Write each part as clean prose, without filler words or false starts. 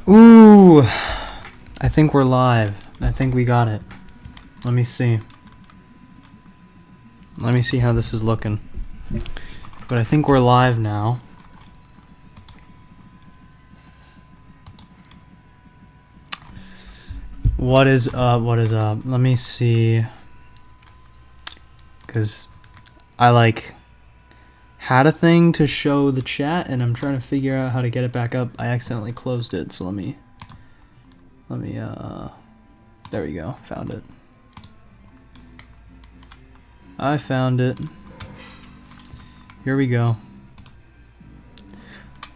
Ooh, I think we're live. I think we got it. Let me see. Let me see how this is looking. But I think we're live now. What is up? What is up? Let me see. Because I had a thing to show the chat and I'm trying to figure out how to get it back up. I accidentally closed it, so let me there we go. Found it. I found it. Here we go.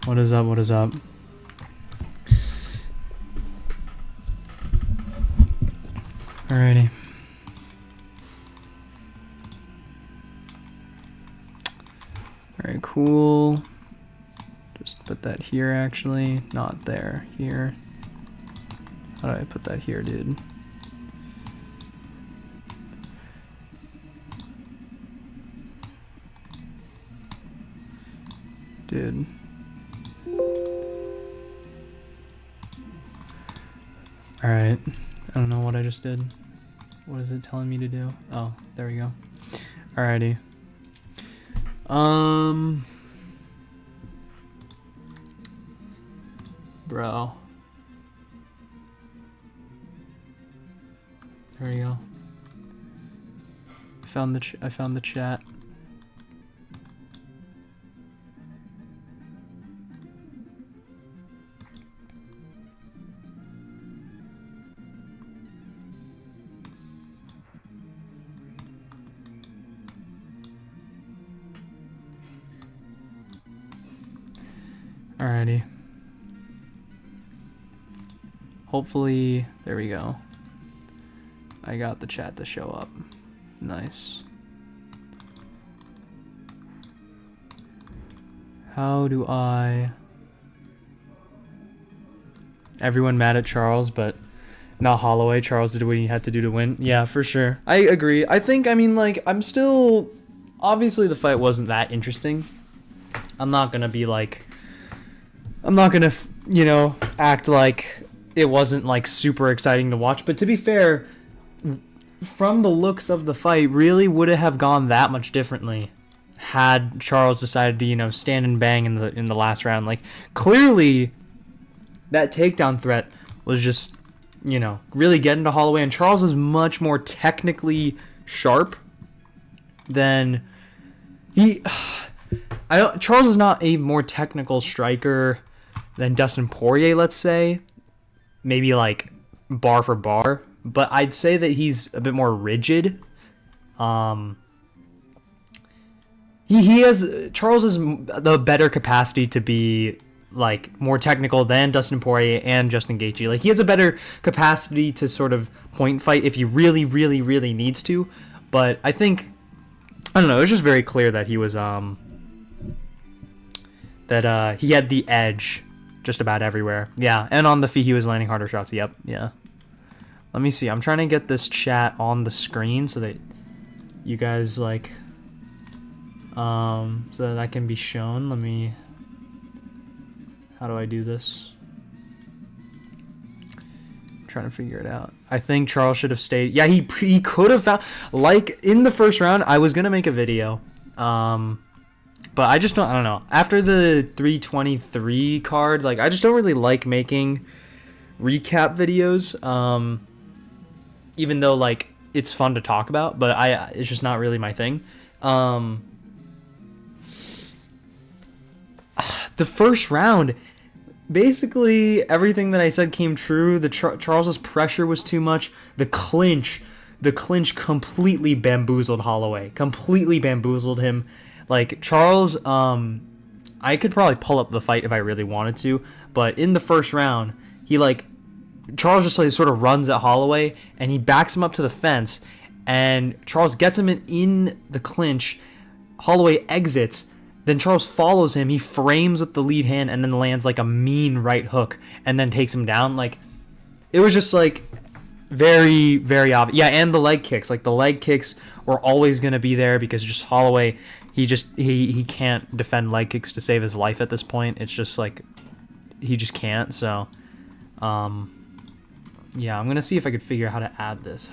What is up? What is up? Alrighty. Alright, cool. Just put that here actually. Not there. Here. How do I put that here, dude? Dude. Alright. I don't know what I just did. What is it telling me to do? Oh, there we go. Alrighty. Bro. There we go. I found the chat. Alrighty. Hopefully, there we go. I got the chat to show up. Nice. How do I... Everyone mad at Charles, but not Holloway. Charles did what he had to do to win. Yeah, for sure. I agree. I think, I mean, like, I'm still... Obviously, the fight wasn't that interesting. I'm not gonna be like... I'm not gonna, you know, act like it wasn't, like, super exciting to watch. But to be fair, from the looks of the fight, really would it have gone that much differently had Charles decided to, you know, stand and bang in the last round. Like, clearly, that takedown threat was just, you know, really getting to Holloway. And Charles is much more technically sharp than Charles is not a more technical striker than Dustin Poirier, let's say. Maybe like bar for bar. But I'd say that he's a bit more rigid. Charles has the better capacity to be like more technical than Dustin Poirier and Justin Gaethje. Like, he has a better capacity to sort of point fight if he really, really, really needs to. But I think, I don't know, it was just very clear that he was he had the edge just about everywhere. Yeah, and on the feet he was landing harder shots. Yep, yeah. Let me see. I'm trying to get this chat on the screen so that you guys like so that can be shown. Let me... How do I do this? I'm trying to figure it out. I think Charles should have stayed. Yeah, he could have found, like, in the first round, I was going to make a video. But I don't know. After the 323 card, like, I just don't really like making recap videos. Even though, like, it's fun to talk about, but it's just not really my thing. The first round, basically everything that I said came true. Charles's pressure was too much. The clinch completely bamboozled Holloway. Completely bamboozled him. Like, Charles, I could probably pull up the fight if I really wanted to, but in the first round, Charles just like sort of runs at Holloway and he backs him up to the fence, and Charles gets him in the clinch. Holloway exits. Then Charles follows him. He frames with the lead hand and then lands like a mean right hook and then takes him down. Like, it was just like very, very obvious. Yeah, and the leg kicks. Like, the leg kicks were always going to be there because just Holloway, he can't defend leg kicks to save his life at this point. It's just like he just can't. So Yeah, I'm gonna see if I could figure out how to add this.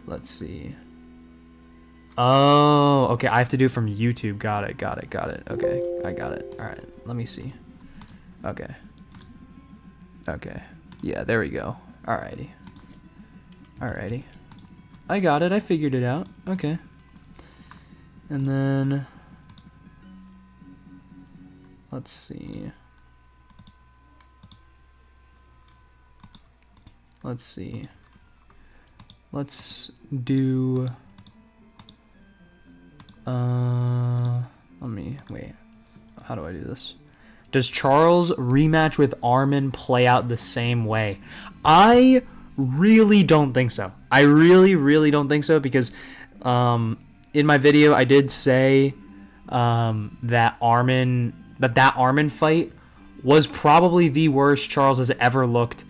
Let's see. Oh, okay, I have to do it from YouTube. Got it. Okay, I got it. All right, let me see. Okay. Yeah, there we go. Alrighty. I got it. I figured it out. Okay. And then let's see. Let's do let me wait. How do I do this? Does Charles rematch with Armin play out the same way? I really don't think so. I really don't think so, because in my video I did say that Armin fight was probably the worst Charles has ever looked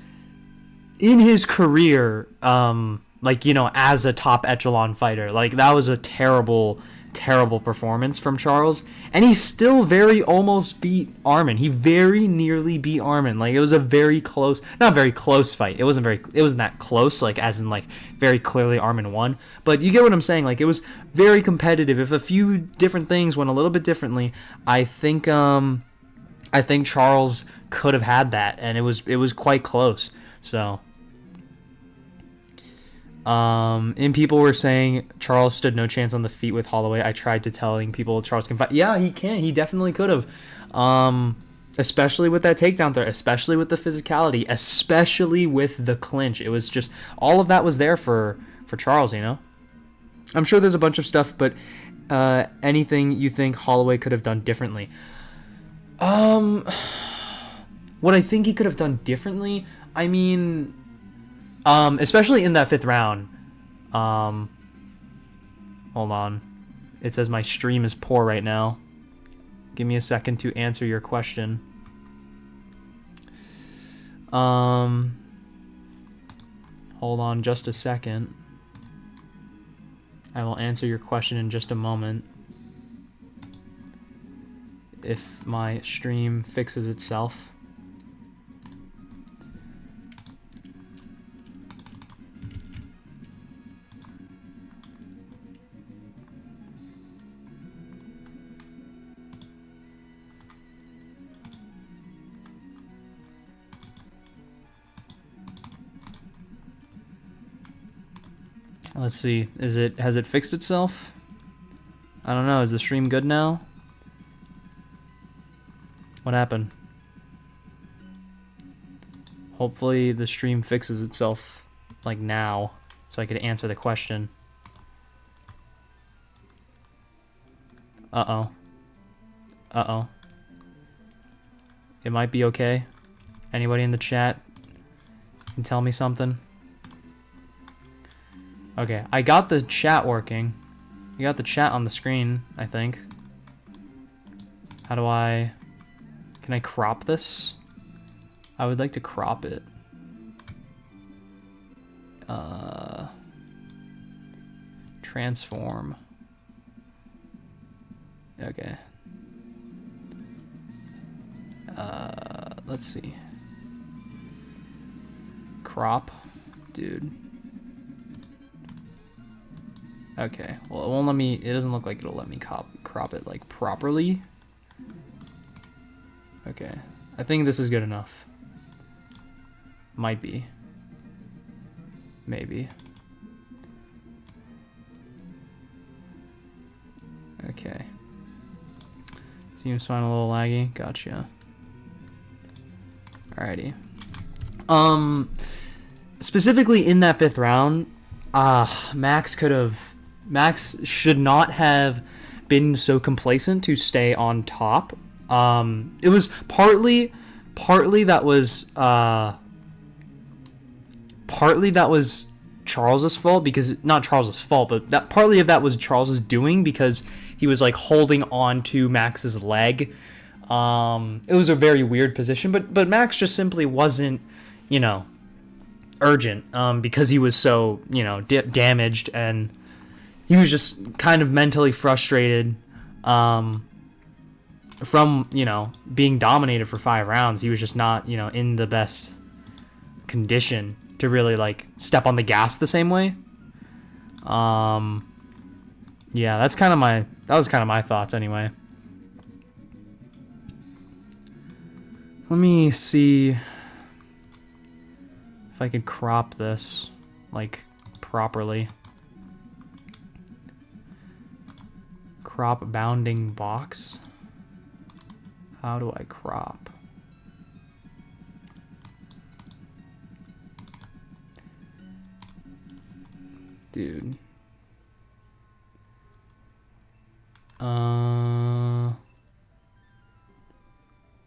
in his career, like, you know, as a top echelon fighter. Like, that was a terrible performance from Charles, and he still very almost beat Armin. He very nearly beat Armin. Like, it was a very close, not very close fight. It wasn't that close, like, as in, like, very clearly Armin won, but you get what I'm saying. Like, it was very competitive. If a few different things went a little bit differently, I think Charles could have had that, and it was quite close. So and people were saying Charles stood no chance on the feet with Holloway. I tried to telling people Charles can fight. Yeah, he can. He definitely could have. Especially with that takedown threat, especially with the physicality, especially with the clinch. It was just, all of that was there for Charles, you know? I'm sure there's a bunch of stuff, but anything you think Holloway could have done differently? What I think he could have done differently, I mean, especially in that 5th round. Hold on. It says my stream is poor right now. Give me a second to answer your question. Hold on just a second. I will answer your question in just a moment, if my stream fixes itself. Let's see. Has it fixed itself? I don't know. Is the stream good now? What happened? Hopefully the stream fixes itself, like, now, so I could answer the question. Uh-oh. It might be okay. Anybody in the chat can tell me something? Okay, I got the chat working. You got the chat on the screen, I think. How do I... Can I crop this? I would like to crop it. Transform. Okay. Let's see. Crop. Dude. Okay, well, it won't let me, it doesn't look like it'll let me crop it, like, properly. Okay, I think this is good enough. Might be. Maybe. Okay. Seems fine, a little laggy. Gotcha. Alrighty. Specifically in that 5th round, Max should not have been so complacent to stay on top. It was partly that was Charles's fault, because not Charles's fault, but that partly of that was Charles's doing, because he was, like, holding on to Max's leg. It was a very weird position, but Max just simply wasn't, you know, urgent, because he was so, you know, damaged, and he was just kind of mentally frustrated. And from, you know, being dominated for 5 rounds, he was just not, you know, in the best condition to really like step on the gas the same way. Yeah, that was kind of my thoughts anyway. Let me see if I could crop this like properly. Crop bounding box. How do I crop? Dude.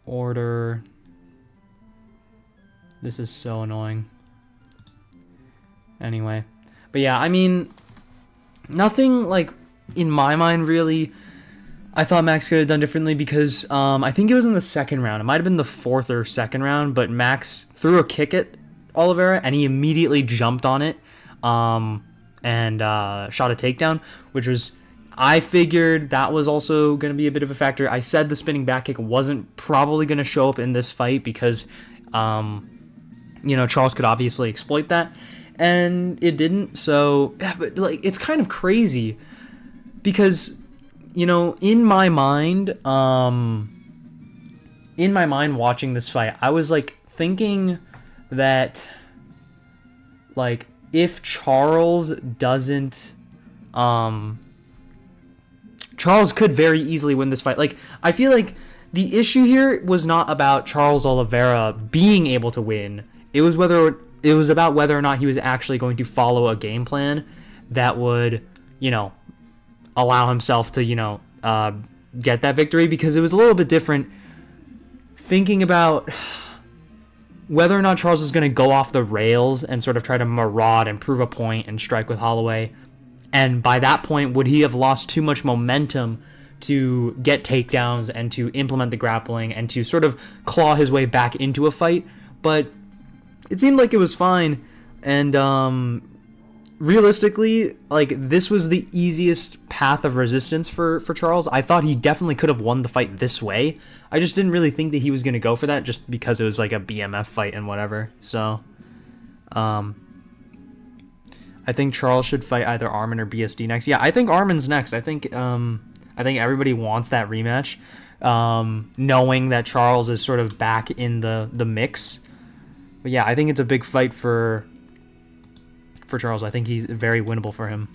Order. This is so annoying. Anyway. But yeah, I mean, nothing like in my mind really I thought Max could have done differently because I think it was in the second round. It might have been the fourth or second round, but Max threw a kick at Oliveira and he immediately jumped on it and shot a takedown, which was, I figured that was also going to be a bit of a factor. I said the spinning back kick wasn't probably going to show up in this fight because, you know, Charles could obviously exploit that, and it didn't. So, but like, it's kind of crazy because, you know, in my mind watching this fight, I was like thinking that, like, if Charles doesn't, Charles could very easily win this fight. Like, I feel like the issue here was not about Charles Oliveira being able to win. It was about whether or not he was actually going to follow a game plan that would, you know, allow himself to, you know, get that victory, because it was a little bit different thinking about whether or not Charles was going to go off the rails and sort of try to maraud and prove a point and strike with Holloway. And by that point, would he have lost too much momentum to get takedowns and to implement the grappling and to sort of claw his way back into a fight? But it seemed like it was fine. And realistically, like, this was the easiest path of resistance for Charles. I thought he definitely could have won the fight this way. I just didn't really think that he was going to go for that just because it was like a BMF fight and whatever. So, I think Charles should fight either Arman or BSD next. Yeah, I think Arman's next. I think everybody wants that rematch, knowing that Charles is sort of back in the mix. But yeah, I think it's a big fight for Charles. I think he's very winnable for him.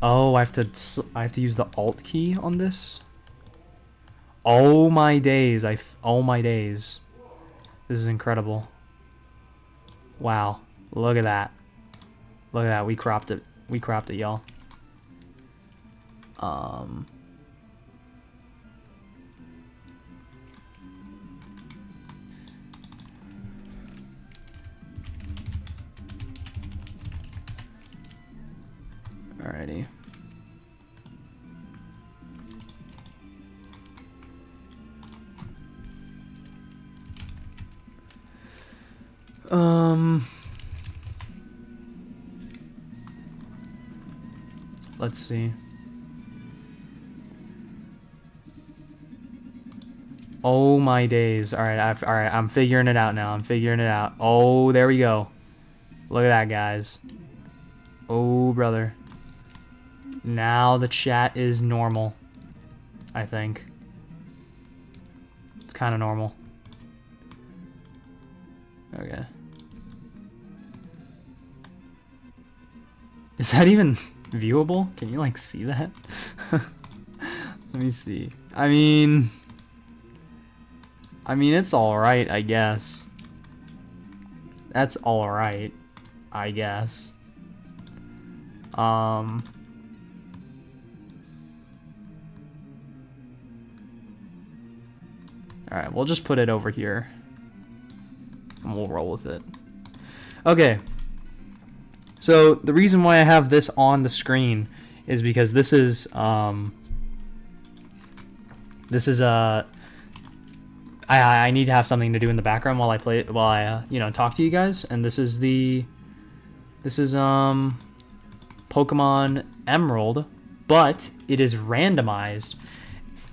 Oh, I have to use the Alt key on this. Oh my days! Oh my days! This is incredible. Wow! Look at that! Look at that! We cropped it. We cropped it, y'all. Alrighty. Let's see. Oh my days. All right, I'm figuring it out now. I'm figuring it out. Oh, there we go. Look at that, guys. Oh, brother. Now the chat is normal, I think. It's kind of normal. Okay. Is that even viewable? Can you, like, see that? Let me see. I mean, it's alright, I guess. That's alright, I guess. Alright, we'll just put it over here. And we'll roll with it. Okay. So the reason why I have this on the screen is because this is I need to have something to do in the background while I play, while I talk to you guys. And this is Pokemon Emerald, but it is randomized.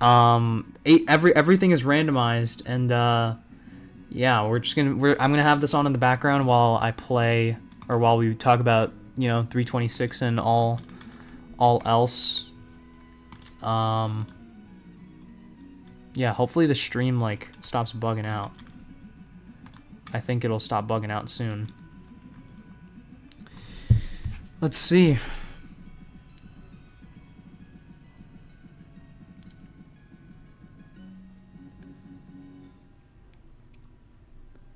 Everything is randomized, and yeah, I'm gonna have this on in the background while I play, or while we talk about 326 and all else. Yeah, hopefully the stream like stops bugging out. I think it'll stop bugging out soon. Let's see.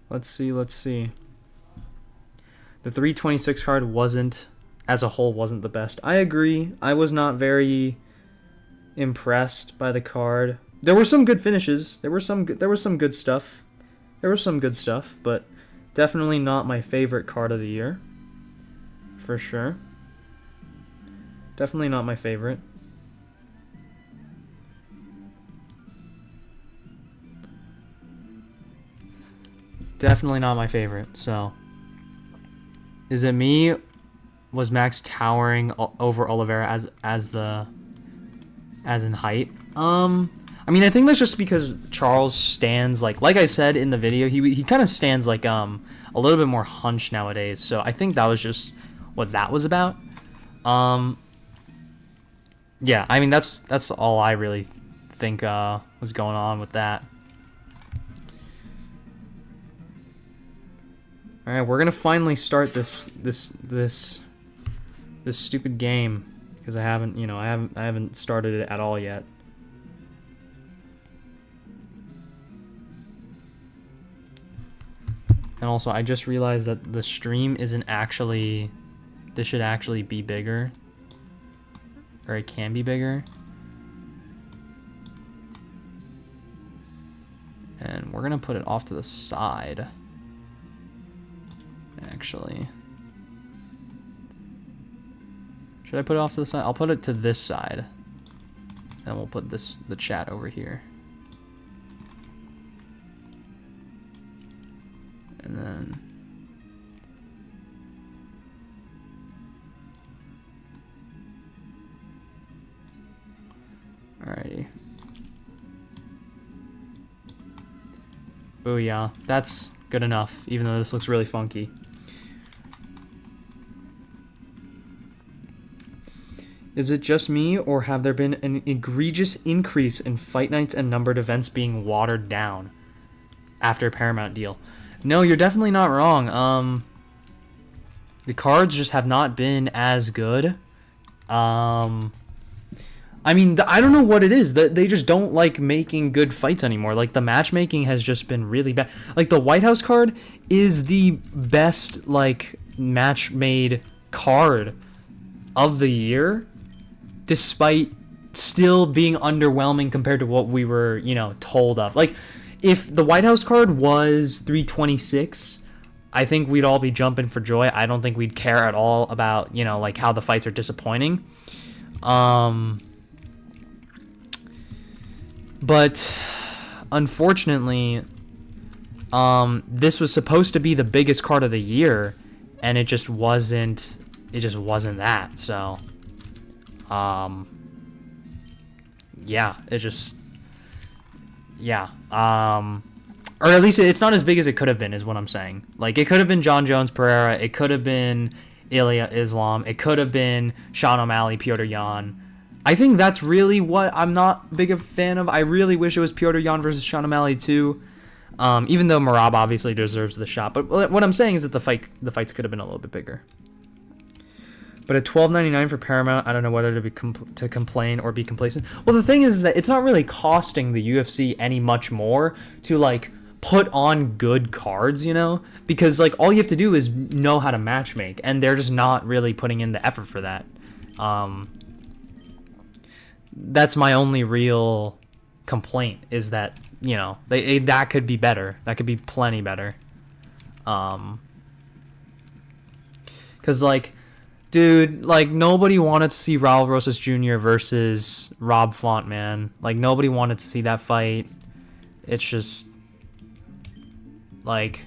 Let's see. The 326 card wasn't, as a whole, wasn't the best. I agree. I was not very impressed by the card. There were some good finishes. There was some good stuff. But definitely not my favorite card of the year. For sure. Definitely not my favorite. Definitely not my favorite. So, is it me? Was Max towering over Oliveira as in height? I mean, I think that's just because Charles stands like I said in the video, he kind of stands like a little bit more hunched nowadays. So I think that was just what that was about. Yeah, I mean that's all I really think was going on with that. All right, we're gonna finally start this stupid game because I haven't started it at all yet. And also, I just realized that the stream isn't actually. This should actually be bigger, or it can be bigger. And we're gonna put it off to the side. Actually, should I put it off to the side? I'll put it to this side, and we'll put the chat over here, and then alrighty. Booyah! That's good enough, even though this looks really funky. Is it just me, or have there been an egregious increase in fight nights and numbered events being watered down after Paramount deal? No, you're definitely not wrong. The cards just have not been as good. I mean, I don't know what it is. They just don't like making good fights anymore. Like, the matchmaking has just been really bad. Like, the White House card is the best, like, match-made card of the year, despite still being underwhelming compared to what we were, told of. Like, if the White House card was 326, I think we'd all be jumping for joy. I don't think we'd care at all about, like, how the fights are disappointing. But unfortunately, this was supposed to be the biggest card of the year, and it just wasn't. It just wasn't that. So, yeah, it just, yeah. Or at least it's not as big as it could have been, is what I'm saying. Like, it could have been John Jones Pereira. It could have been Ilya Islam. It could have been Sean O'Malley, Piotr Yan. I think that's really what I'm not big a fan of. I really wish it was Piotr Yan versus Sean O'Malley too. Even though Merab obviously deserves the shot. But what I'm saying is that the fights could have been a little bit bigger. But at $12.99 for Paramount, I don't know whether to complain or be complacent. Well, the thing is that it's not really costing the UFC any much more to, like, put on good cards, Because, like, all you have to do is know how to matchmake, and they're just not really putting in the effort for that. That's my only real complaint, is that, that could be better. That could be plenty better. Because, like, dude, like, nobody wanted to see Raul Rosas Jr. versus Rob Font, man. Like, nobody wanted to see that fight. It's just, Like,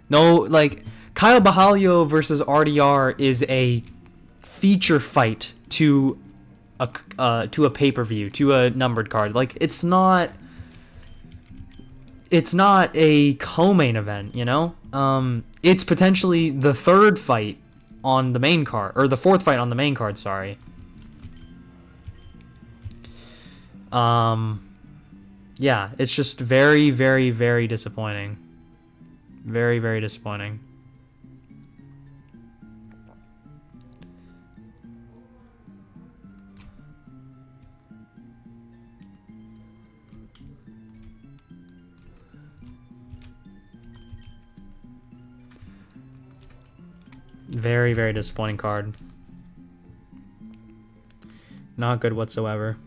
no, like, Kyle Bahalio versus RDR is a feature fight to a pay-per-view, to a numbered card. Like, it's not a co-main event, you know? It's potentially the third fight on the main card, or the fourth fight on the main card, sorry. Yeah, it's just very, very, very disappointing. Very, very disappointing. Very, very disappointing card. Not good whatsoever.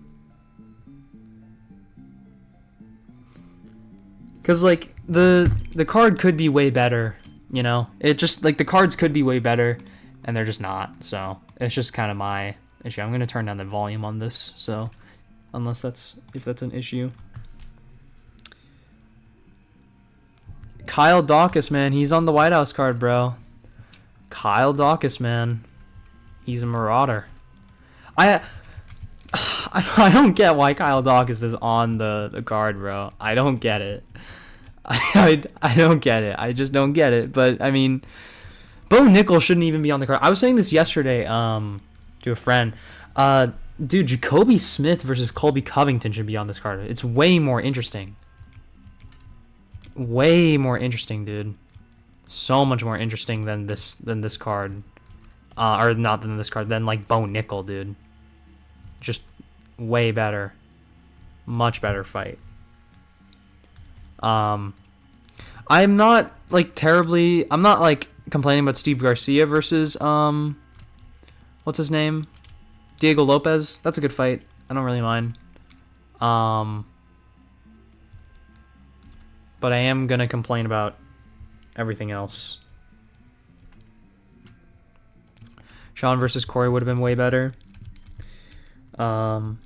Because, like, the card could be way better, you know? It just, like, the cards could be way better, and they're just not. So, it's just kind of my issue. I'm going to turn down the volume on this, so, if that's an issue. Kyle Dawkins, man. He's on the White House card, bro. Kyle Dawkins, man. He's a marauder. I don't get why Kyle Dawkins is on the card, bro. I don't get it. I don't get it. I just don't get it. But, I mean, Bo Nickel shouldn't even be on the card. I was saying this yesterday to a friend. Dude, Jacoby Smith versus Colby Covington should be on this card. It's way more interesting. Way more interesting, dude. So much more interesting than this card. Or not than this card, than, like, Bo Nickel, dude. Just way better. Much better fight. I'm not, like, I'm not, like, complaining about Steve Garcia versus, what's his name? Diego Lopez. That's a good fight. I don't really mind. But I am gonna complain about everything else. Sean versus Corey would have been way better. I'm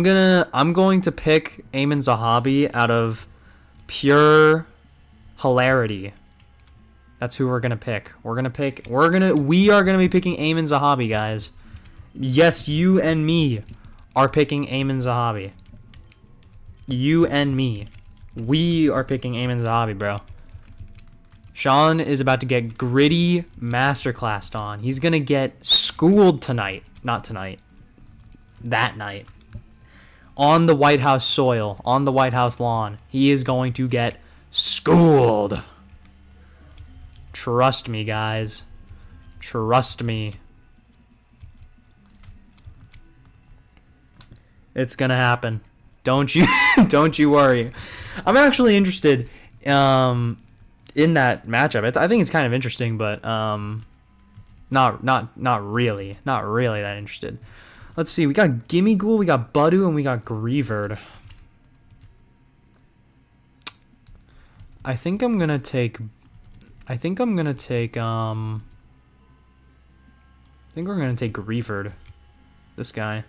going to pick Amin Zahabi out of pure hilarity. That's who we're gonna pick. We are gonna be picking Amin Zahabi, guys. Yes, you and me are picking Amin Zahabi. You and me. We are picking Amin Zahabi, bro. Sean is about to get gritty masterclassed on. He's gonna get schooled tonight. Not tonight. That night. On the White House soil. On the White House lawn. He is going to get schooled. Trust me, guys. Trust me. It's gonna happen. Don't you worry. I'm actually interested in that matchup. I think it's kind of interesting, but not really that interested. Let's see. We got Gimme Ghoul, we got Budu, and we got Grieverd. I think we're gonna take Grieverd. This guy.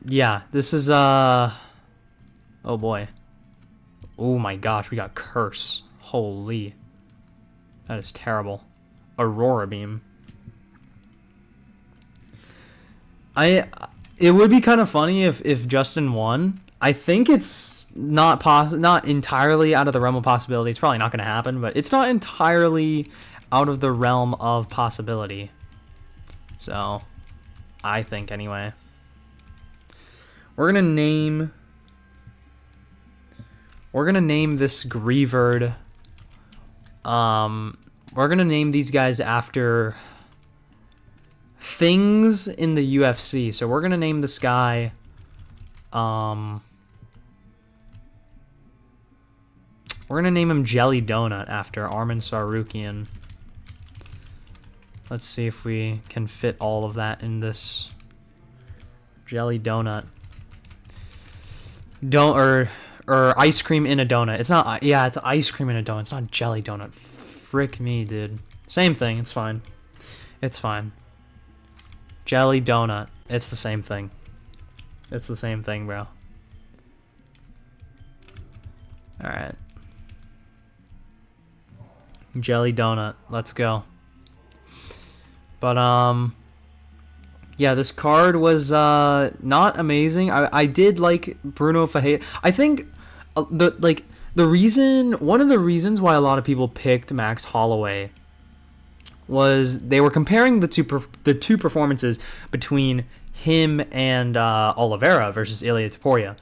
Yeah, this is, oh boy. Oh my gosh, we got Curse. Holy. That is terrible. Aurora Beam. It would be kind of funny if Justin won. I think it's not entirely out of the realm of possibility. It's probably not going to happen, but it's not entirely out of the realm of possibility. So, I think anyway. We're gonna name this Grieverd. We're gonna name these guys after things in the UFC. So we're gonna name this guy. We're gonna name him Jelly Donut after Armin Sarukian. Let's see if we can fit all of that in this Jelly Donut. Or ice cream in a donut. It's not. Yeah, it's ice cream in a donut. It's not Jelly Donut. Frick me, dude. Same thing. It's fine. It's fine. Jelly donut. It's the same thing. It's the same thing, bro. Alright. Jelly donut. Let's go. But, yeah, this card was, not amazing. I did like Bruno Fajeda. I think, one of the reasons why a lot of people picked Max Holloway was they were comparing the two performances between him and Oliveira versus Ilia Topuria.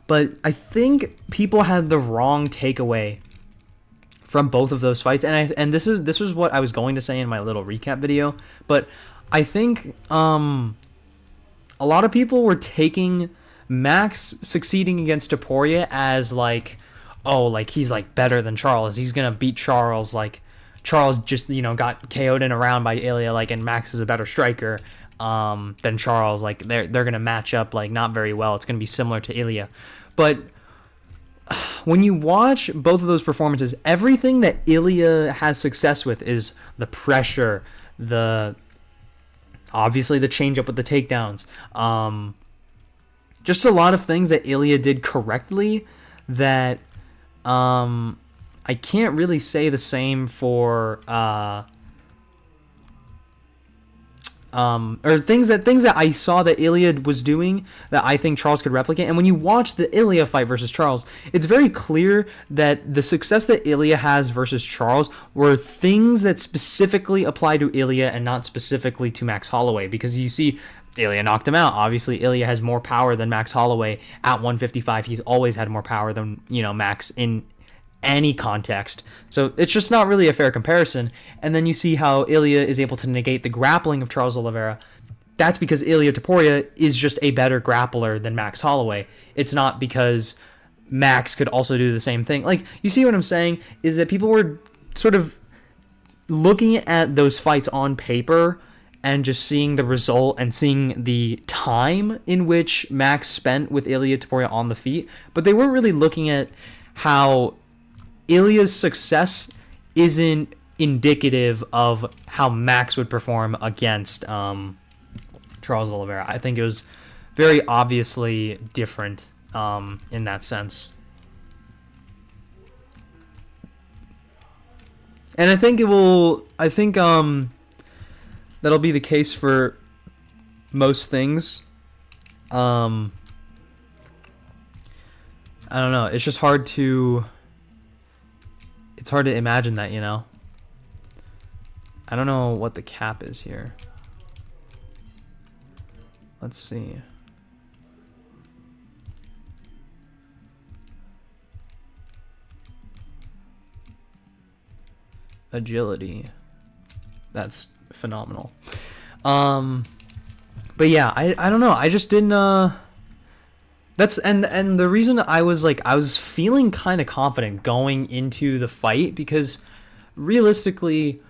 But I think people had the wrong takeaway from both of those fights, and this was what I was going to say in my little recap video, but I think a lot of people were taking Max succeeding against Topuria as like, oh, like he's like better than Charles. He's gonna beat Charles. Like Charles just got KO'd in a round by Ilia. Like, and Max is a better striker than Charles. Like they're gonna match up like not very well. It's gonna be similar to Ilia, but when you watch both of those performances, everything that Ilia has success with is the pressure, obviously the change up with the takedowns, just a lot of things that Ilia did correctly that I can't really say the same for or things that I saw that Ilia was doing that I think Charles could replicate. And when you watch the Ilia fight versus Charles, it's very clear that the success that Ilia has versus Charles were things that specifically apply to Ilia and not specifically to Max Holloway, because you see Ilia knocked him out. Obviously, Ilia has more power than Max Holloway at 155. He's always had more power than, Max in any context. So it's just not really a fair comparison. And then you see how Ilia is able to negate the grappling of Charles Oliveira. That's because Ilia Topuria is just a better grappler than Max Holloway. It's not because Max could also do the same thing. Like, you see what I'm saying? Is that people were sort of looking at those fights on paper and just seeing the result and seeing the time in which Max spent with Ilia Topuria on the feet, but they weren't really looking at how Ilia's success isn't indicative of how Max would perform against Charles Oliveira. I think it was very obviously different in that sense. And I think that'll be the case for most things. I don't know. It's just hard to imagine that, I don't know what the cap is here. Let's see. Agility. That's phenomenal. But yeah, I don't know. I just didn't that's and the reason I was feeling kind of confident going into the fight, because realistically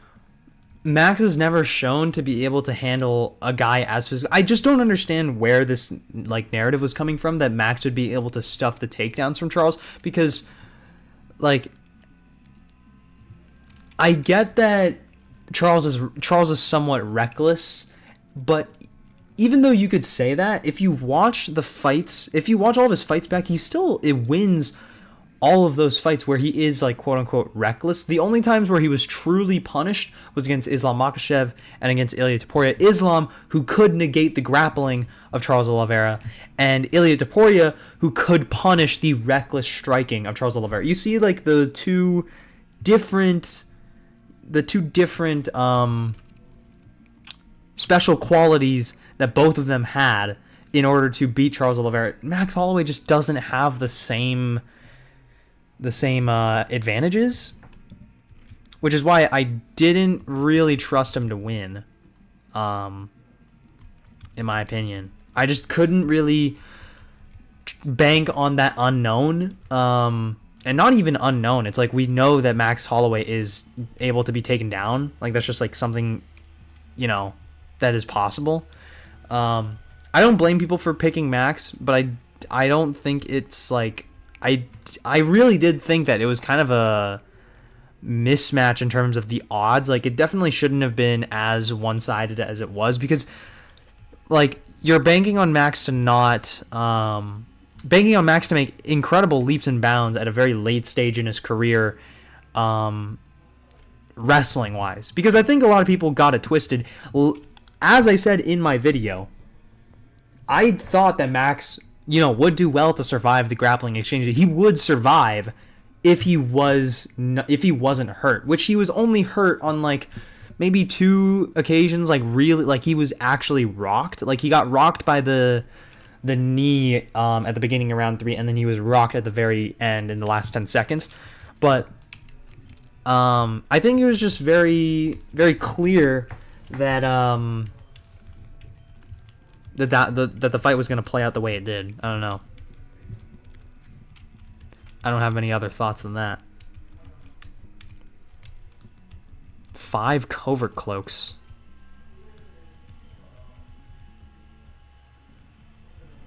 Max is never shown to be able to handle a guy as physical. I just don't understand where this narrative was coming from that Max would be able to stuff the takedowns from Charles, because I get that Charles is somewhat reckless, but even though you could say that, if you watch all of his fights back, it wins all of those fights where he is quote unquote reckless. The only times where he was truly punished was against Islam Makhachev and against Ilia Topuria. Islam, who could negate the grappling of Charles Oliveira, and Ilia Topuria, who could punish the reckless striking of Charles Oliveira. You see the two different special qualities that both of them had in order to beat Charles Oliveira. Max Holloway just doesn't have the same advantages, which is why I didn't really trust him to win, in my opinion. I just couldn't really bank on that unknown, and not even unknown. It's we know that Max Holloway is able to be taken down. That's just something, that is possible. I don't blame people for picking Max, but I don't think it's I really did think that it was kind of a mismatch in terms of the odds. It definitely shouldn't have been as one-sided as it was, because like, you're banking on Max to not banking on Max to make incredible leaps and bounds at a very late stage in his career, wrestling wise, because I think a lot of people got it twisted. As I said in my video, I thought that Max, would do well to survive the grappling exchange. He would survive if he wasn't hurt, which he was only hurt on like maybe 2 occasions. Like really, like he was actually rocked. Like he got rocked by the knee at the beginning of round 3, and then he was rocked at the very end in the last 10 seconds. But I think it was just very, very clear that that the fight was going to play out the way it did. I don't know. I don't have any other thoughts than that. 5 covert cloaks.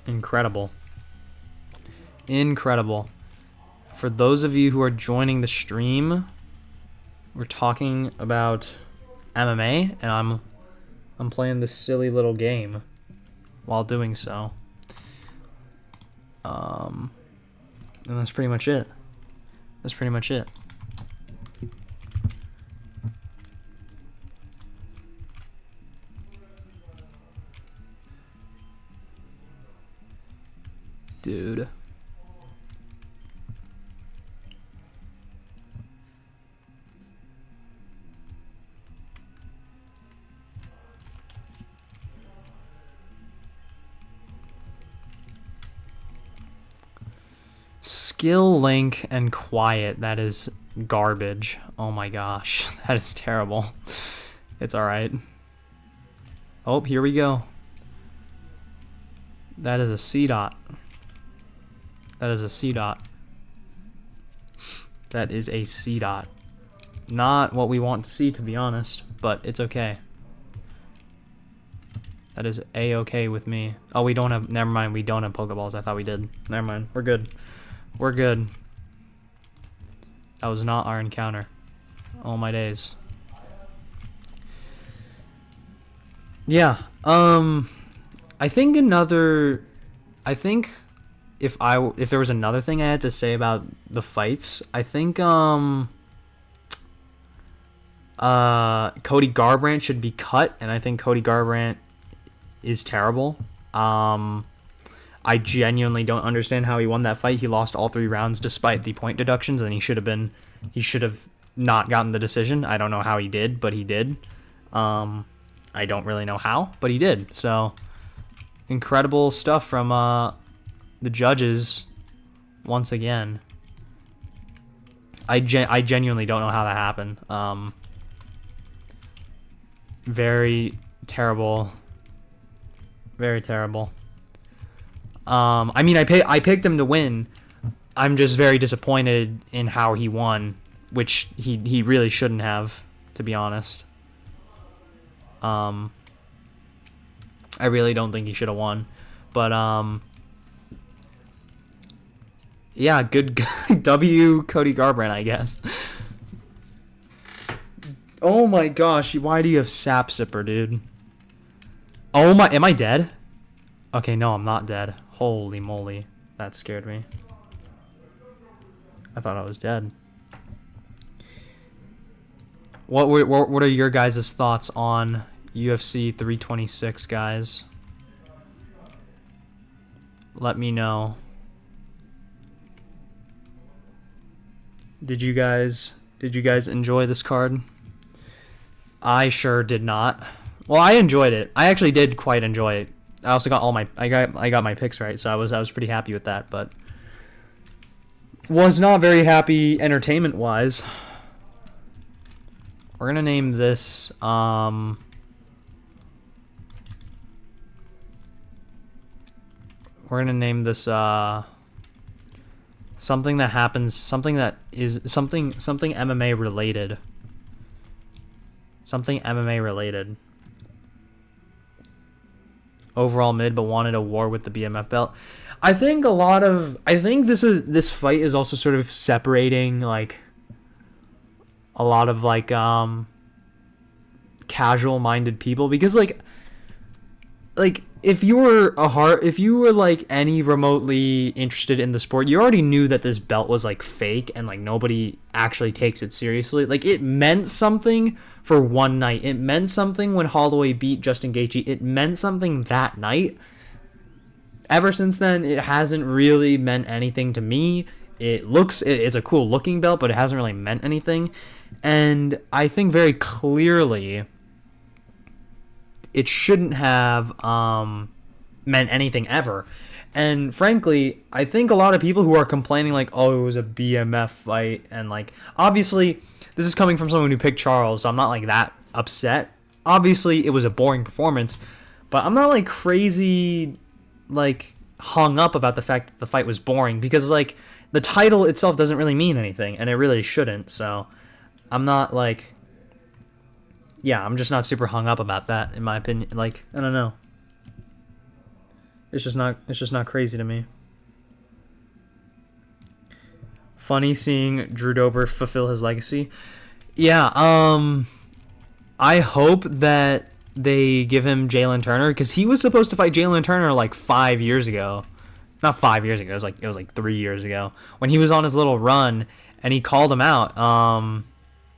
Incredible. Incredible. For those of you who are joining the stream, we're talking about MMA, and I'm playing this silly little game while doing so. And that's pretty much it. That's pretty much it. Dude. Skill, link, and quiet. That is garbage. Oh my gosh. That is terrible. It's alright. Oh, here we go. That is a C dot. That is a C dot. That is a C dot. Not what we want to see, to be honest, but it's okay. That is A-okay with me. Oh, we don't have... Never mind, we don't have Pokeballs. I thought we did. Never mind. We're good. We're good. That was not our encounter. Oh my days. Yeah. I think if there was another thing I had to say about the fights, I think Cody Garbrandt should be cut, and I think Cody Garbrandt is terrible. I genuinely don't understand how he won that fight. He lost all 3 rounds despite the point deductions, and he should have not gotten the decision. I don't know how he did, but he did. I don't really know how, but he did. So incredible stuff from the judges once again. I genuinely don't know how that happened. Very terrible. Very terrible. I mean, I picked him to win. I'm just very disappointed in how he won, which he really shouldn't have, to be honest. I really don't think he should have won, but yeah, good W Cody Garbrandt, I guess. Oh my gosh, why do you have Sap Sipper, dude? Oh my, am I dead? Okay, no, I'm not dead. Holy moly, that scared me. I thought I was dead. What are your guys' thoughts on UFC 326, guys? Let me know. Did you guys enjoy this card? I sure did not. Well, I enjoyed it. I actually did quite enjoy it. I also got I got my picks right, so I was pretty happy with that, but was not very happy entertainment wise. We're gonna name this we're gonna name this something that happens, something that is something MMA related. Something MMA related. Overall mid, but wanted a war with the BMF belt. I think this fight is also sort of separating like a lot of like casual minded people, because like like if you were like any remotely interested in the sport, you already knew that this belt was like fake and like nobody actually takes it seriously. Like it meant something for one night. It meant something when Holloway beat Justin Gaethje. It meant something that night. Ever since then, it hasn't really meant anything to me. It's a cool looking belt, but it hasn't really meant anything. And I think very clearly it shouldn't have meant anything ever. And frankly, I think a lot of people who are complaining like, oh, it was a BMF fight, and like, obviously, this is coming from someone who picked Charles, so I'm not like that upset. Obviously, it was a boring performance, but I'm not like crazy like hung up about the fact that the fight was boring, because like the title itself doesn't really mean anything, and it really shouldn't. So I'm not like, yeah, I'm just not super hung up about that, in my opinion. Like, I don't know. It's just not crazy to me. Funny seeing Drew Dober fulfill his legacy. Yeah, I hope that they give him Jalen Turner, because he was supposed to fight Jalen Turner like 5 years ago. Not 5 years ago, it was like 3 years ago when he was on his little run and he called him out.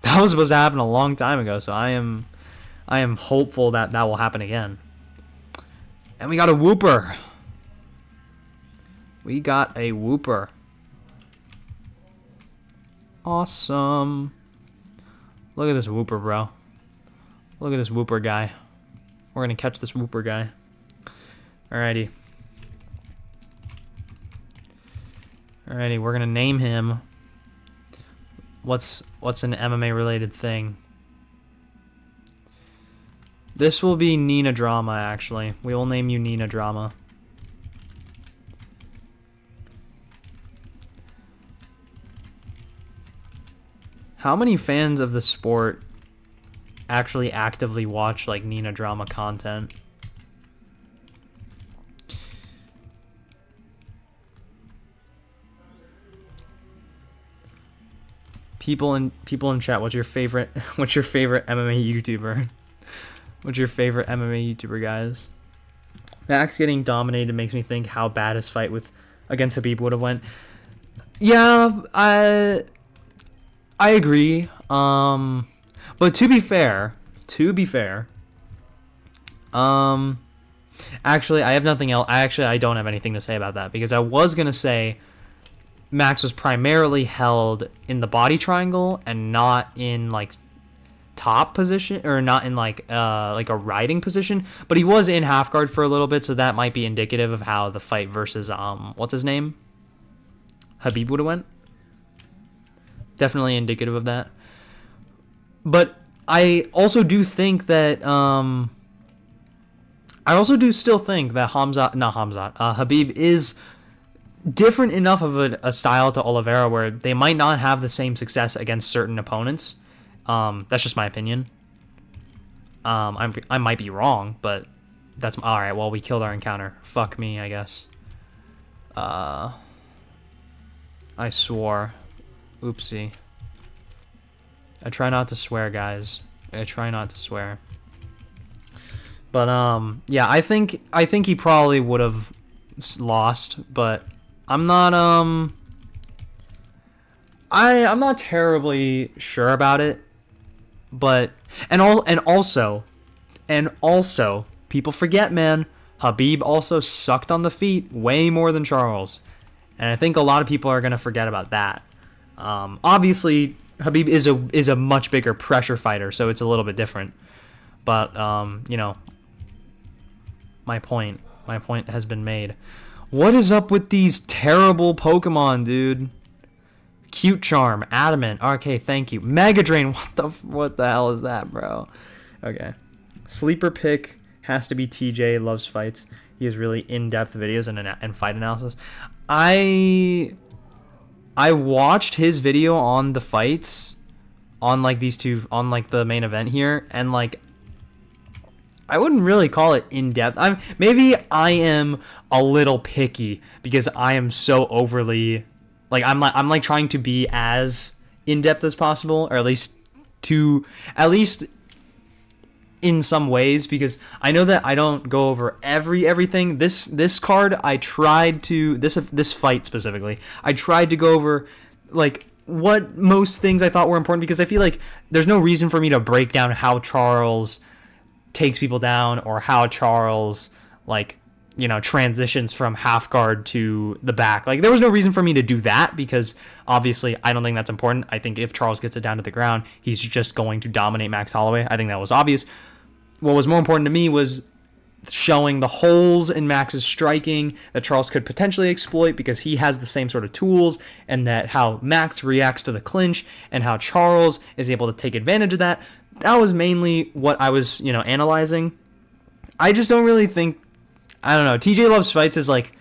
That was supposed to happen a long time ago, so I am hopeful that that will happen again. And we got a whooper. We got a whooper. Awesome. Look at this whooper, bro. Look at this whooper guy. We're going to catch this whooper guy. Alrighty. Alrighty, we're going to name him. What's an MMA related thing? This will be Nina Drama, actually. We will name you Nina Drama. How many fans of the sport actually actively watch like Nina Drama content? People in chat, what's your favorite MMA YouTuber? What's your favorite MMA YouTuber, guys? Max getting dominated makes me think how bad his fight against Khabib would have went. Yeah, I agree. But to be fair, actually, I have nothing else. I don't have anything to say about that, because I was gonna say Max was primarily held in the body triangle and not in like top position, or not in like a riding position, but he was in half guard for a little bit, so that might be indicative of how the fight versus what's his name, Khabib would have went. Definitely indicative of that. But I also do think that Khabib is different enough of a style to Oliveira where they might not have the same success against certain opponents. That's just my opinion. I might be wrong, but that's all right. Well, we killed our encounter. Fuck me, I guess. I swore. Oopsie. I try not to swear, guys. I try not to swear. But yeah, I think he probably would have lost, but I'm not I'm not terribly sure about it. But and also people forget, man, Khabib also sucked on the feet way more than Charles. And I think a lot of people are going to forget about that. Obviously, Khabib is a much bigger pressure fighter, so it's a little bit different. But you know, my point has been made. What is up with these terrible Pokemon, dude? Cute Charm, Adamant, RK, thank you. Mega Drain, what the hell is that, bro? Okay. Sleeper pick has to be TJ, loves fights. He has really in-depth videos and fight analysis. I watched his video on the fights, on like these two, on like the main event here, and like I wouldn't really call it in-depth. Maybe I am a little picky because I am so overly like I'm like trying to be as in-depth as possible, or at least in some ways, because I know that I don't go over everything. This card, I tried to this fight specifically. I tried to go over like what most things I thought were important, because I feel like there's no reason for me to break down how Charles takes people down, or how Charles like, you know, transitions from half guard to the back. Like, there was no reason for me to do that, because obviously I don't think that's important. I think if Charles gets it down to the ground, he's just going to dominate Max Holloway. I think that was obvious. What was more important to me was showing the holes in Max's striking that Charles could potentially exploit, because he has the same sort of tools, and that how Max reacts to the clinch and how Charles is able to take advantage of that. That was mainly what I was, you know, analyzing. I just don't really think, I don't know, TJ Loves Fights is like,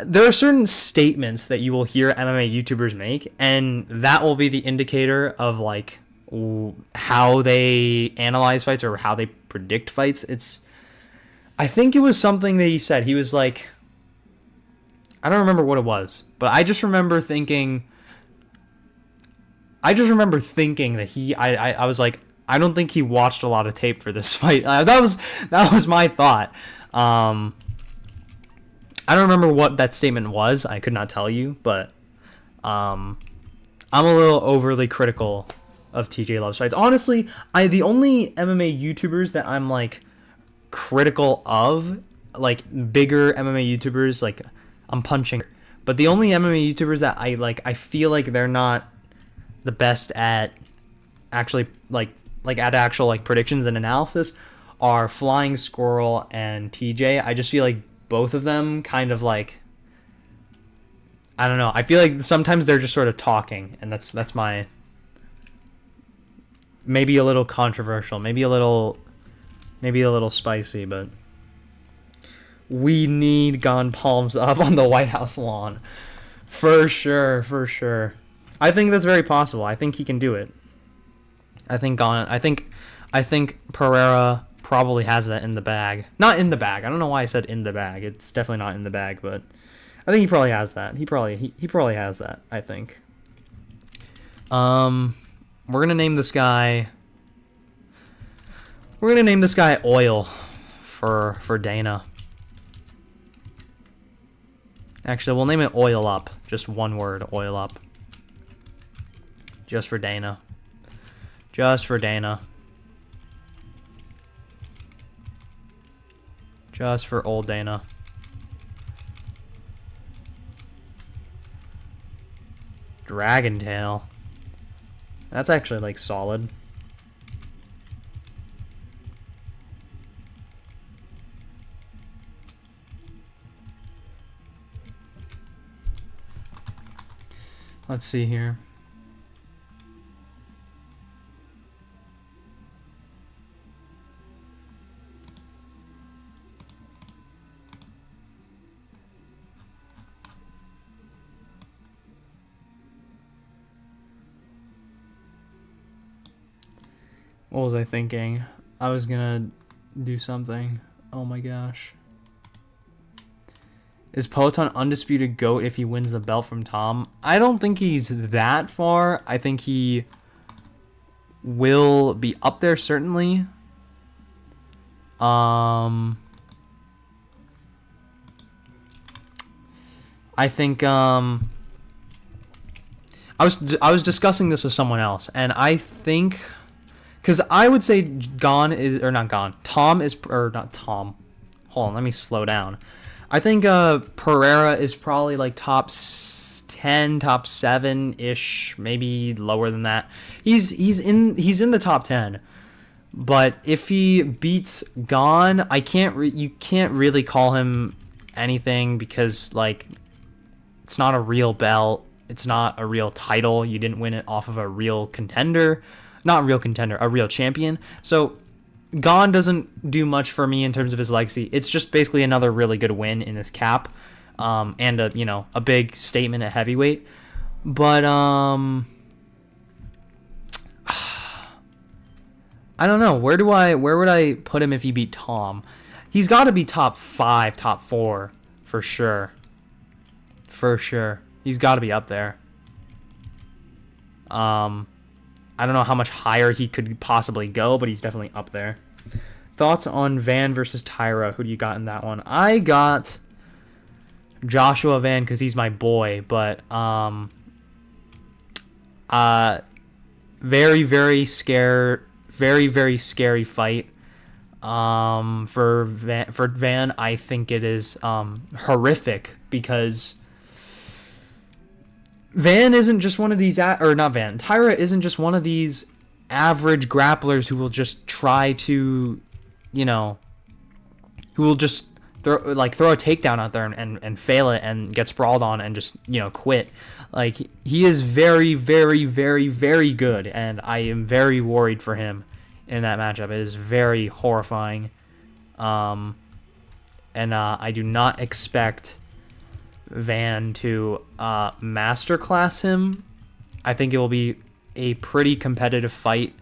there are certain statements that you will hear MMA YouTubers make, and that will be the indicator of like how they analyze fights or how they predict fights. I think it was something that he said. He was like, I don't remember what it was, but I just remember thinking that I was like, I don't think he watched a lot of tape for this fight. That was my thought. I don't remember what that statement was. I could not tell you, but I'm a little overly critical of TJ Loves Fights. Honestly, the only MMA YouTubers that I'm like critical of, like bigger MMA YouTubers, like I'm punching, but the only MMA YouTubers that I feel like they're not the best at actually like at actual like predictions and analysis are Flying Squirrel and TJ. I just feel like both of them kind of like, I don't know, I feel like sometimes they're just sort of talking, and that's my, maybe a little controversial, maybe a little spicy, but we need Gon Palms up on the White House lawn. For sure. I think that's very possible. I think he can do it. I think Pereira probably has that in the bag. Not in the bag. I don't know why I said in the bag. It's definitely not in the bag, but I think he probably has that. He probably has that, I think. We're gonna name this guy Oil for Dana. Actually, we'll name it Oil Up. Just one word, Oil Up. Just for Dana. Just for old Dana. Dragon Tail. That's actually like solid. Let's see here. What was I thinking? I was gonna do something. Oh my gosh. Is Peloton undisputed GOAT if he wins the belt from Tom? I don't think he's that far. I think he will be up there, certainly. I think I was discussing this with someone else, and I think, because I would say Tom is, or not Tom. Hold on, let me slow down. I think Pereira is probably like top 10, top 7-ish, maybe lower than that. He's in the top 10. But if he beats Gon, you can't really call him anything, because like it's not a real belt, it's not a real title. You didn't win it off of a real contender. Not real contender, a real champion. So Gon doesn't do much for me in terms of his legacy. It's just basically another really good win in his cap, and a big statement at heavyweight. But I don't know. Where would I put him if he beat Tom? He's got to be top 5, top 4 for sure. For sure, he's got to be up there. I I don't know how much higher he could possibly go, but he's definitely up there. Thoughts on Van versus Tyra? Who do you got in that one? I got Joshua Van because he's my boy, but very, very scary fight. For Van, I think it is horrific because Van isn't just one of these, Tyra isn't just one of these average grapplers who will just try to, who will just throw a takedown out there and fail it and get sprawled on and just, quit. Like, he is very, very, very, very good, and I am very worried for him in that matchup. It is very horrifying. And I do not expect Van to masterclass him. I think it will be a pretty competitive fight.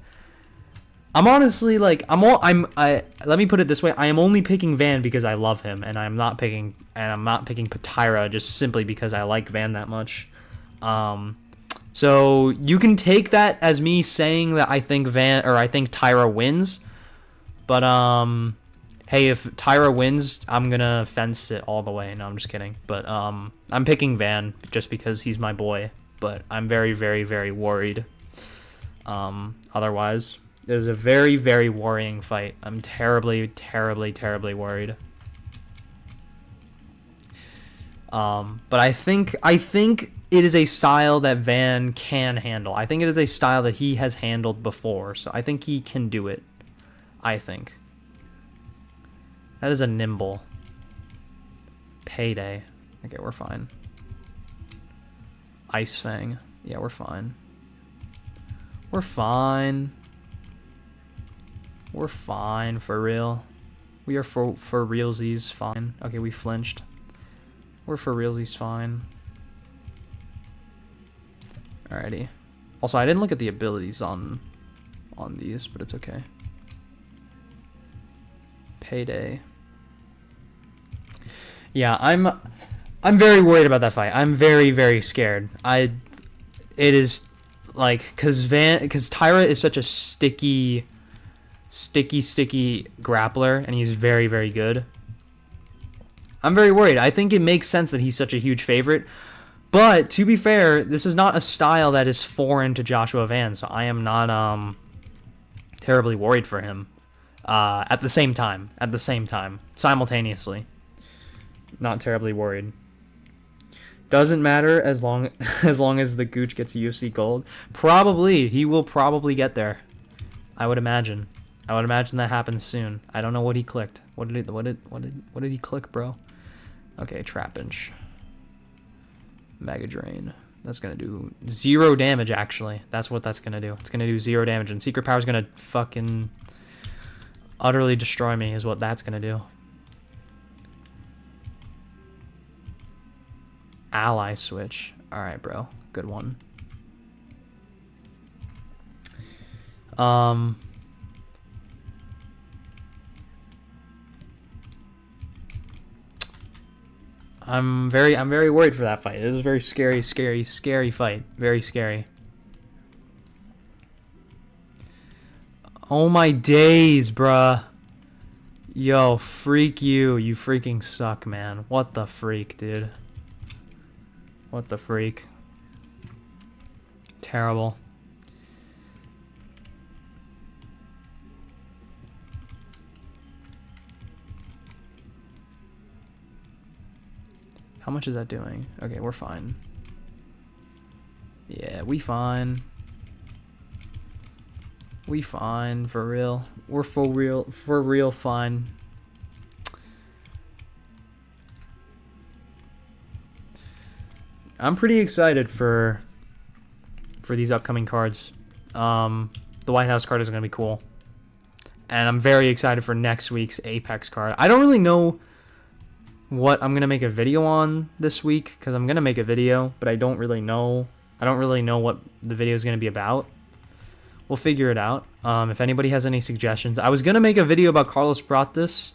I'm honestly let me put it this way. I am only picking Van because I love him, and I'm not picking Tyra just simply because I like Van that much. So you can take that as me saying that I think Tyra wins. But hey, if Tyra wins, I'm gonna fence it all the way. No, I'm just kidding. But I'm picking Van just because he's my boy. But I'm very, very, very worried. Otherwise, it is a very, very worrying fight. I'm terribly, terribly, terribly worried. But I think it is a style that Van can handle. I think it is a style that he has handled before, so I think he can do it. I think. That is a nimble. Payday. Okay, we're fine. Ice Fang. Yeah, we're fine. We're fine. We're fine, for real. We are for realsies fine. Okay, we flinched. We're for realsies fine. Alrighty. Also, I didn't look at the abilities on these, but it's okay. Payday. Yeah, I'm very worried about that fight. I'm very, very scared. It is like because Tyra is such a sticky grappler, and he's very, very good. I'm very worried. I think it makes sense that he's such a huge favorite. But to be fair, this is not a style that is foreign to Joshua Van, so I am not terribly worried for him. At the same time, simultaneously, not terribly worried. Doesn't matter as long as the Gooch gets UFC gold. Probably he will probably get there. I would imagine that happens soon. I don't know what he clicked. What did he click, bro? Okay, Trap Inch. Mega Drain. That's gonna do 0 damage, actually. That's what that's gonna do. It's gonna do 0 damage, and Secret Power's gonna fucking utterly destroy me, is what that's gonna do. Ally switch. Alright, bro. Good one. I'm very worried for that fight. It is a very scary fight. Very scary. Oh my days, bruh. Yo, freak you. You freaking suck, man. What the freak, dude? What the freak? Terrible. How much is that doing? Okay, we're fine. Yeah, we fine. We fine, for real. We're for real fine. I'm pretty excited for these upcoming cards. The White House card is going to be cool. And I'm very excited for next week's Apex card. I don't really know what I'm going to make a video on this week, because I'm going to make a video, but I don't really know what the video is going to be about. We'll figure it out. If anybody has any suggestions. I was going to make a video about Carlos Prates,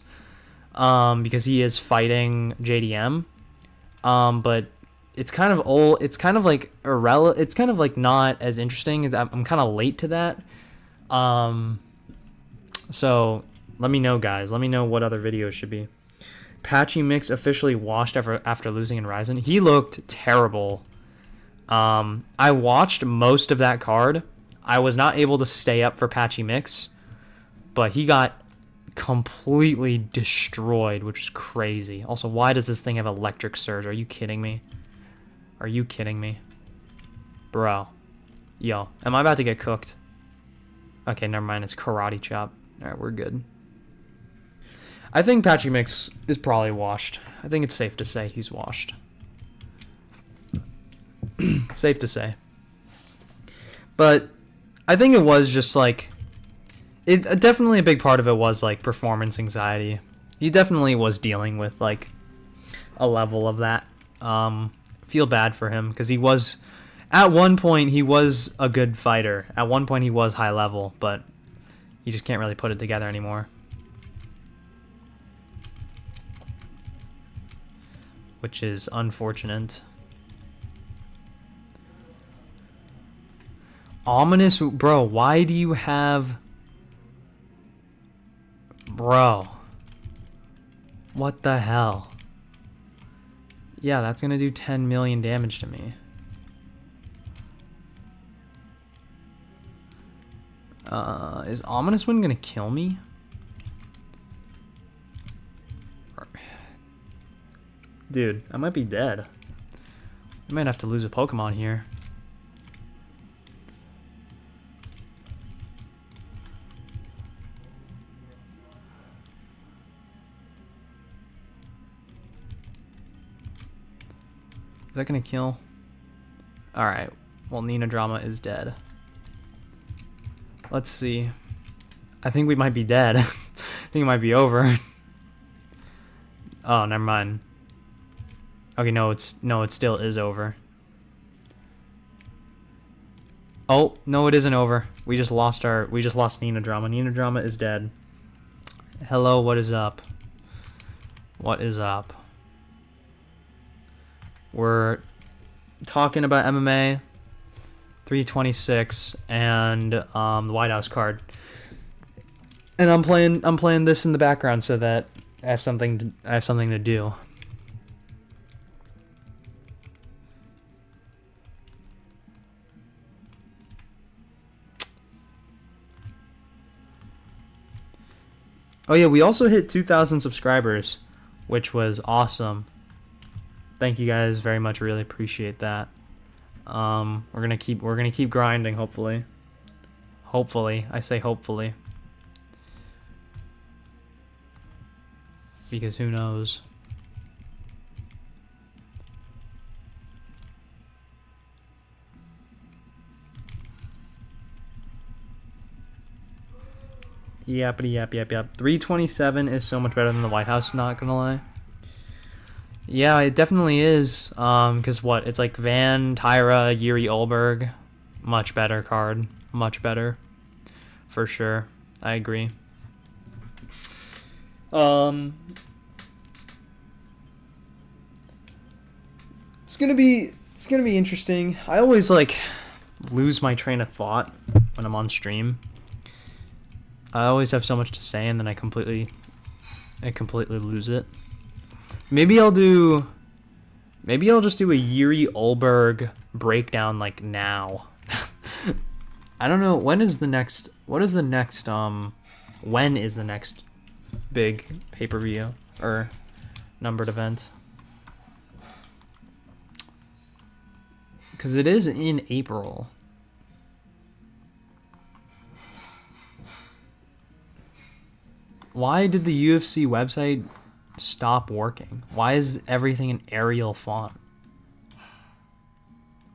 because he is fighting JDM. But it's kind of old. It's kind of like irrelevant. It's kind of like not as interesting. I'm kind of late to that. So let me know, guys. Let me know what other videos should be. Patchy Mix officially washed after losing in Ryzen. He looked terrible. I watched most of that card. I was not able to stay up for Patchy Mix, but he got completely destroyed, which is crazy. Also, why does this thing have electric surge? Are you kidding me? Are you kidding me? Bro. Yo, am I about to get cooked? Okay, never mind. It's karate chop. Alright, we're good. I think Patchy Mix is probably washed. I think it's safe to say he's washed. Safe to say. But I think it was just like... definitely a big part of it was like performance anxiety. He definitely was dealing with like a level of that. Feel bad for him because he was... At one point, he was a good fighter. At one point, he was high level, but he just can't really put it together anymore. Which is unfortunate. Ominous, bro, why do you have... Bro. What the hell? Yeah, that's gonna do 10 million damage to me. Is Ominous Wind gonna kill me? Dude, I might be dead. I might have to lose a Pokemon here. Is that gonna kill? Alright, well, Nina Drama is dead. Let's see. I think we might be dead. I think it might be over. Oh, never mind. Okay, no, it still is over. Oh, no, it isn't over. We just lost Nina Drama. Nina Drama is dead. Hello, what is up? What is up? We're talking about MMA 326 and the White House card. And I'm playing this in the background so that I have something to do. Oh yeah, we also hit 2,000 subscribers, which was awesome. Thank you guys very much. Really appreciate that. We're gonna keep grinding. Hopefully, I say hopefully, because who knows. Yep. 327 is so much better than the White House, not gonna lie. Yeah, it definitely is. Because what? It's like Van, Tyra, Yuri Olberg. Much better card. Much better. For sure. I agree. It's gonna be interesting. I always like lose my train of thought when I'm on stream. I always have so much to say and then I completely lose it. Maybe I'll just do a Yuri Olberg breakdown like now. I don't know when is the next big pay-per-view or numbered event? Cuz it is in April. Why did the UFC website stop working? Why is everything in Arial font?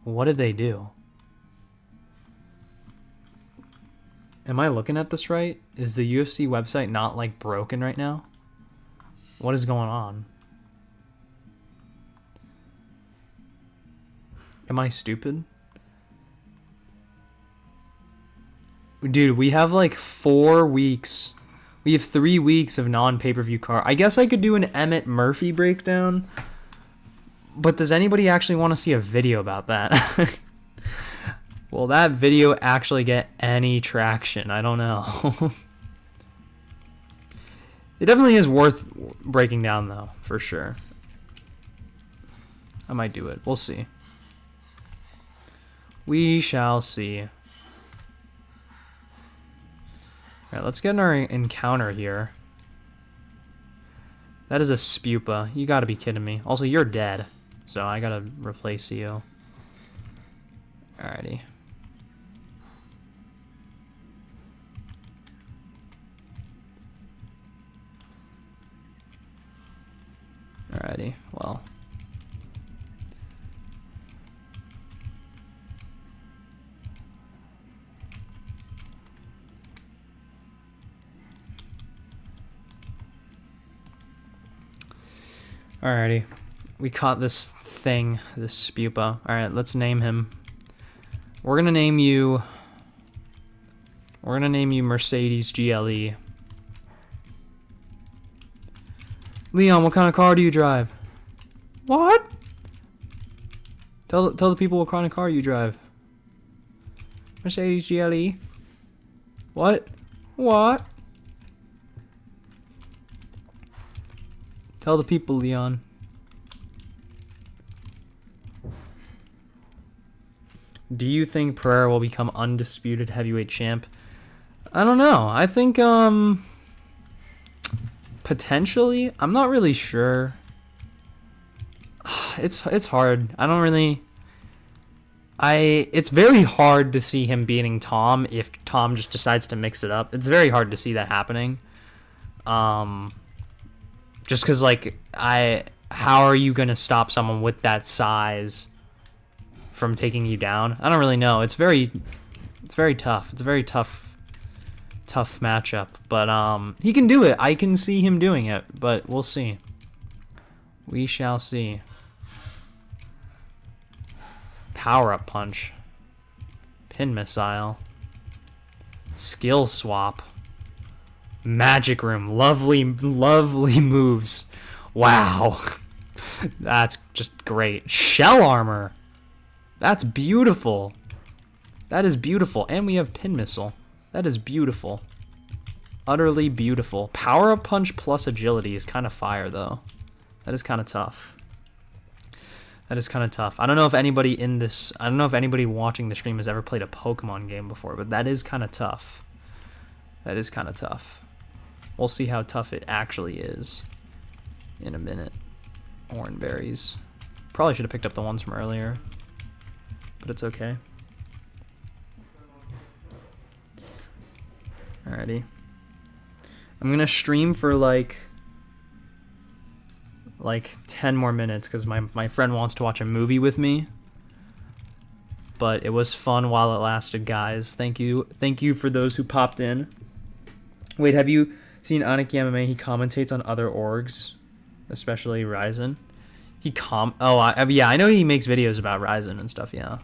What did they do? Am I looking at this right? Is the UFC website not like broken right now? What is going on? Am I stupid? Dude, we have like 4 weeks. We have 3 weeks of non-pay-per-view card. I guess I could do an Emmett Murphy breakdown, But does anybody actually want to see a video about that? Will that video actually get any traction? I don't know. It definitely is worth breaking down, though, for sure. I might do it. We'll see. We shall see. Alright, let's get in our encounter here. That is a spupa. You gotta be kidding me. Also, you're dead. So I gotta replace you. Alrighty. Alrighty, well. Alrighty. We caught this thing, this spupa. Alright, let's name him. We're gonna name you Mercedes GLE. Leon, what kind of car do you drive? What? Tell the people what kind of car you drive. Mercedes GLE. What? What? Tell the people, Leon. Do you think Pereira will become undisputed heavyweight champ? I don't know. I think, potentially. I'm not really sure. It's hard. I don't really... It's very hard to see him beating Tom if Tom just decides to mix it up. It's very hard to see that happening. Just because, like, how are you going to stop someone with that size from taking you down? I don't really know. It's very tough. It's a very tough matchup. But he can do it. I can see him doing it. But we'll see. We shall see. Power-up punch. Pin missile. Skill swap. Magic room. Lovely, lovely moves. Wow. That's just great. Shell armor. That's beautiful. That is beautiful. And we have pin missile. That is beautiful. Utterly beautiful. Power-up punch plus agility is kind of fire, though. That is kind of tough. That is kind of tough. I don't know if anybody watching the stream has ever played a Pokemon game before, but that is kind of tough. That is kind of tough. We'll see how tough it actually is in a minute. Oranberries. Probably should have picked up the ones from earlier, but it's okay. Alrighty. I'm gonna stream for like 10 more minutes because my friend wants to watch a movie with me. But it was fun while it lasted, guys. Thank you for those who popped in. Wait, have you seen Aniki MMA? He commentates on other orgs, especially Ryzen. Yeah, I know he makes videos about Ryzen and stuff, yeah.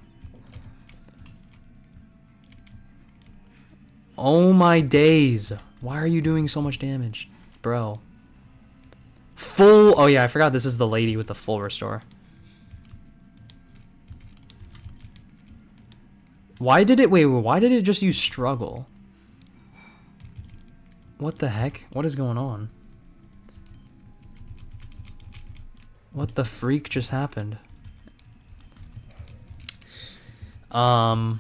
Oh my days. Why are you doing so much damage, bro? Full... Oh, yeah, I forgot this is the lady with the full restore. Why did it just use struggle? What the heck? What is going on? What the freak just happened? Yeah,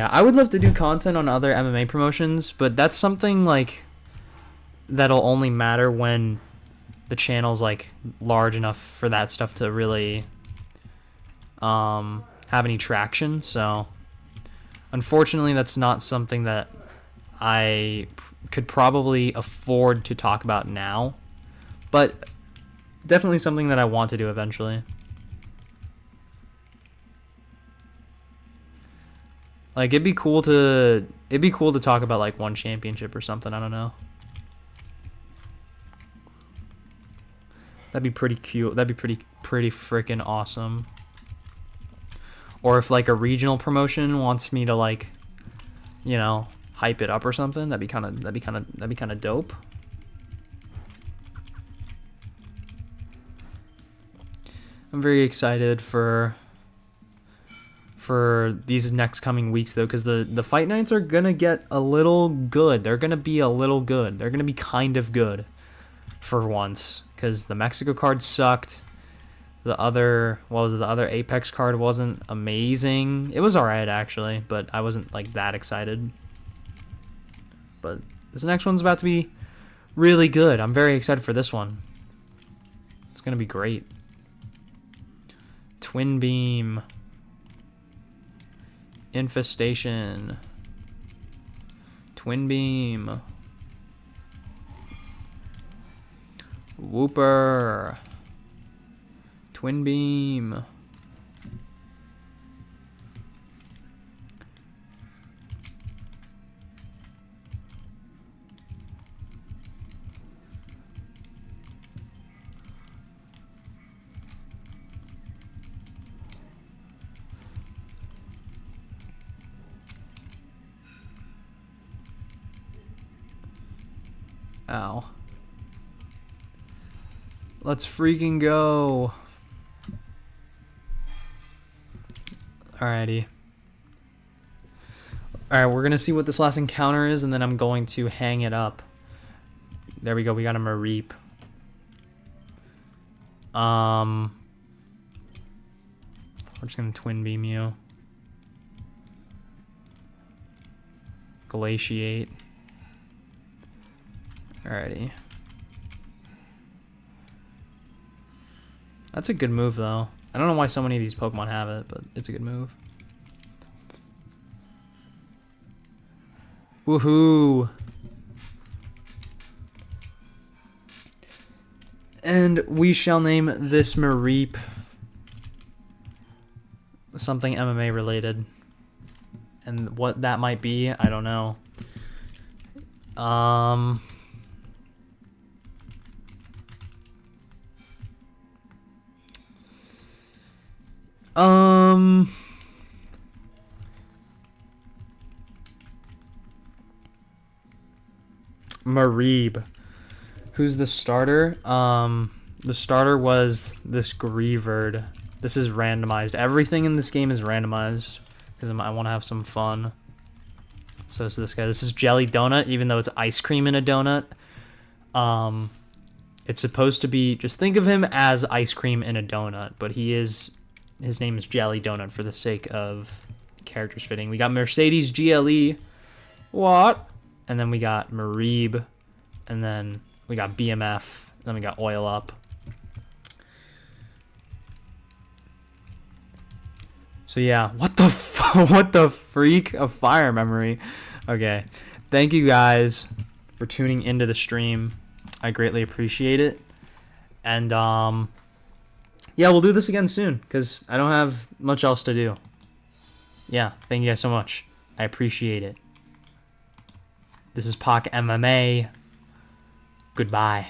I would love to do content on other MMA promotions, but that's something, like... that'll only matter when the channel's like large enough for that stuff to really have any traction. So unfortunately that's not something that I could probably afford to talk about now, but definitely something that I want to do eventually. Like it'd be cool to talk about like one championship or something, I don't know. That'd be pretty cute. That'd be pretty freaking awesome. Or if like a regional promotion wants me to like, you know, hype it up or something, that'd be kind of dope. I'm very excited for these next coming weeks, though, because the fight nights are going to get a little good. They're going to be a little good. They're going to be kind of good for once, because the Mexico card sucked. The other Apex card wasn't amazing. It was alright, actually, but I wasn't, like, that excited. But this next one's about to be really good. I'm very excited for this one. It's going to be great. Twin Beam. Infestation. Twin Beam. Whooper. Twin Beam. Ow. Let's freaking go. Alrighty. Alright, we're gonna see what this last encounter is, and then I'm going to hang it up. There we go, we got a Mareep. We're just gonna twin beam you. Glaciate. Alrighty. That's a good move, though. I don't know why so many of these Pokemon have it, but it's a good move. Woohoo! And we shall name this Mareep something MMA related. And what that might be, I don't know. Mareeb. Who's the starter? The starter was this Greavard. This is randomized. Everything in this game is randomized because I want to have some fun. So it's this guy. This is Jelly Donut, even though it's ice cream in a donut. It's supposed to be, just think of him as ice cream in a donut, but his name is Jelly Donut for the sake of characters fitting. We got Mercedes GLE. What? And then we got Mareeb. And then we got BMF. Then we got Oil Up. So yeah, what the freak of fire memory. Okay, thank you guys for tuning into the stream. I greatly appreciate it. And yeah, we'll do this again soon because I don't have much else to do. Yeah, thank you guys so much. I appreciate it. This is Pak MMA. Goodbye.